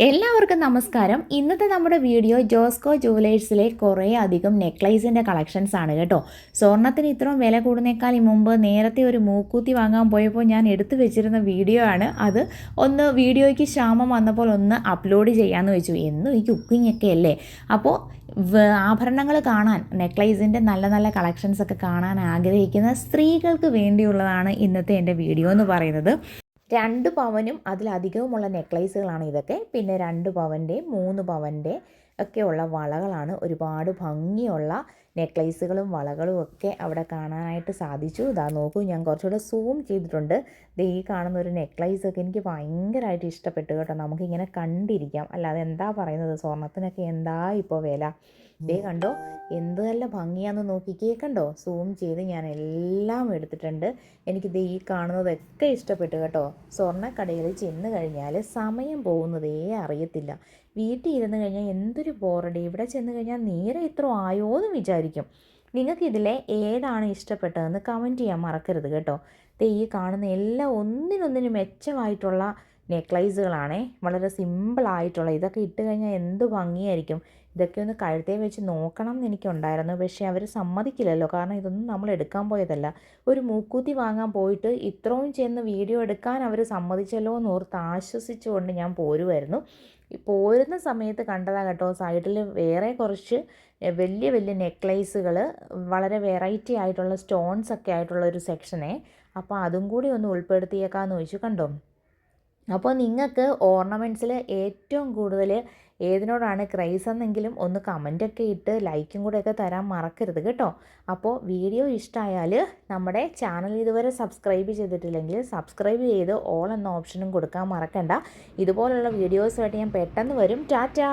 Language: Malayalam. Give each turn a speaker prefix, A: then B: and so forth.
A: എല്ലാവർക്കും നമസ്കാരം. ഇന്നത്തെ നമ്മുടെ വീഡിയോ ജോസ്കോ ജുവലേഴ്സിലെ കുറേ അധികം നെക്ലൈസിൻ്റെ കളക്ഷൻസ് ആണ് കേട്ടോ. സ്വർണ്ണത്തിന് ഇത്രയും വില കൂടുന്നേക്കാൾ മുമ്പ് നേരത്തെ ഒരു മൂക്കുത്തി വാങ്ങാൻ പോയപ്പോൾ ഞാൻ എടുത്തു വെച്ചിരുന്ന വീഡിയോ ആണ് അത്. ഒന്ന് വീഡിയോയ്ക്ക് ക്ഷാമം വന്നപ്പോൾ ഒന്ന് അപ്ലോഡ് ചെയ്യാമെന്ന് വെച്ചു. എന്നും ഈ കുക്കിംഗ് ഒക്കെ അല്ലേ, അപ്പോൾ ആഭരണങ്ങൾ കാണാൻ, നെക്ലൈസിൻ്റെ നല്ല നല്ല കളക്ഷൻസ് ഒക്കെ കാണാൻ ആഗ്രഹിക്കുന്ന സ്ത്രീകൾക്ക് വേണ്ടിയുള്ളതാണ് ഇന്നത്തെ എൻ്റെ വീഡിയോ എന്ന് പറയുന്നത്. 2 പവനും അതിലധികവുമുള്ള നെക്ലൈസുകളാണ് ഇതൊക്കെ. പിന്നെ 2 പവൻ്റെ 3 പവൻ്റെ ഒക്കെയുള്ള വളകളാണ്. ഒരുപാട് ഭംഗിയുള്ള നെക്ലൈസുകളും വളകളും ഒക്കെ അവിടെ കാണാനായിട്ട് സാധിച്ചു. ഇതാ നോക്കൂ, ഞാൻ കുറച്ചുകൂടെ സൂം ചെയ്തിട്ടുണ്ട്. ഈ കാണുന്ന ഒരു നെക്ലൈസൊക്കെ എനിക്ക് ഭയങ്കരമായിട്ട് ഇഷ്ടപ്പെട്ടു കേട്ടോ. നമുക്കിങ്ങനെ കണ്ടിരിക്കാം, അല്ലാതെ എന്താ പറയുന്നത്, സ്വർണ്ണത്തിനൊക്കെ എന്താ ഇപ്പോൾ വില. കണ്ടോ എന്ത് നല്ല ഭംഗിയാണെന്ന് നോക്കിക്കേ. കണ്ടോ, സൂം ചെയ്ത് ഞാൻ എല്ലാം എടുത്തിട്ടുണ്ട്. എനിക്ക് ഈ കാണുന്നതൊക്കെ ഇഷ്ടപ്പെട്ടു കേട്ടോ. സ്വർണ്ണക്കടയിൽ ചെന്ന് കഴിഞ്ഞാൽ സമയം പോകുന്നതേ അറിയത്തില്ല. വീട്ടിൽ ഇരുന്ന് കഴിഞ്ഞാൽ എന്തൊരു ബോറടി. ഇവിടെ ചെന്ന് കഴിഞ്ഞാൽ നേരെ ഇത്ര ആയോ എന്ന് വിചാരിക്കും. നിങ്ങൾക്കിതിലെ ഏതാണ് ഇഷ്ടപ്പെട്ടതെന്ന് കമൻറ്റ് ചെയ്യാൻ മറക്കരുത് കേട്ടോ. ഈ കാണുന്ന എല്ലാം ഒന്നിനൊന്നിന് മെച്ചമായിട്ടുള്ള നെക്ലൈസുകളാണേ. വളരെ സിമ്പിളായിട്ടുള്ള, ഇതൊക്കെ ഇട്ട് കഴിഞ്ഞാൽ എന്ത് ഭംഗിയായിരിക്കും. ഇതൊക്കെ ഒന്ന് കഴുത്തേ വെച്ച് നോക്കണം എന്ന് എനിക്കുണ്ടായിരുന്നു, പക്ഷേ അവർ സമ്മതിക്കില്ലല്ലോ. കാരണം ഇതൊന്നും നമ്മൾ എടുക്കാൻ പോയതല്ല. ഒരു മൂക്കുത്തി വാങ്ങാൻ പോയിട്ട് ഇത്രയും ചെന്ന് വീഡിയോ എടുക്കാൻ അവർ സമ്മതിച്ചല്ലോ എന്ന് ഓർത്ത് ആശ്വസിച്ചുകൊണ്ട് ഞാൻ പോരുമായിരുന്നു. പോരുന്ന സമയത്ത് കണ്ടതാണ് കേട്ടോ, സൈഡിൽ വേറെ കുറച്ച് വലിയ വലിയ നെക്ലൈസുകൾ, വളരെ വെറൈറ്റി ആയിട്ടുള്ള സ്റ്റോൺസ് ഒക്കെ ആയിട്ടുള്ള ഒരു സെക്ഷനെ. അപ്പോൾ അതും കൂടി ഒന്ന് ഉൾപ്പെടുത്തിയേക്കാമെന്ന് ചോദിച്ചു. കണ്ടോ, അപ്പോൾ നിങ്ങൾക്ക് ഓർണമെൻറ്റ്സിൽ ഏറ്റവും കൂടുതൽ ഏതിനോടാണ് ക്രൈസ് എന്നെങ്കിലും ഒന്ന് കമൻറ്റൊക്കെ ഇട്ട് ലൈക്കും കൂടെയൊക്കെ തരാൻ മറക്കരുത് കേട്ടോ. അപ്പോൾ വീഡിയോ ഇഷ്ടമായാൽ നമ്മുടെ ചാനൽ ഇതുവരെ സബ്സ്ക്രൈബ് ചെയ്തിട്ടില്ലെങ്കിൽ സബ്സ്ക്രൈബ് ചെയ്ത് ഓൾ എന്ന ഓപ്ഷനും കൊടുക്കാൻ മറക്കണ്ട. ഇതുപോലുള്ള വീഡിയോസുമായിട്ട് ഞാൻ പെട്ടെന്ന് വരും. ടാറ്റാ.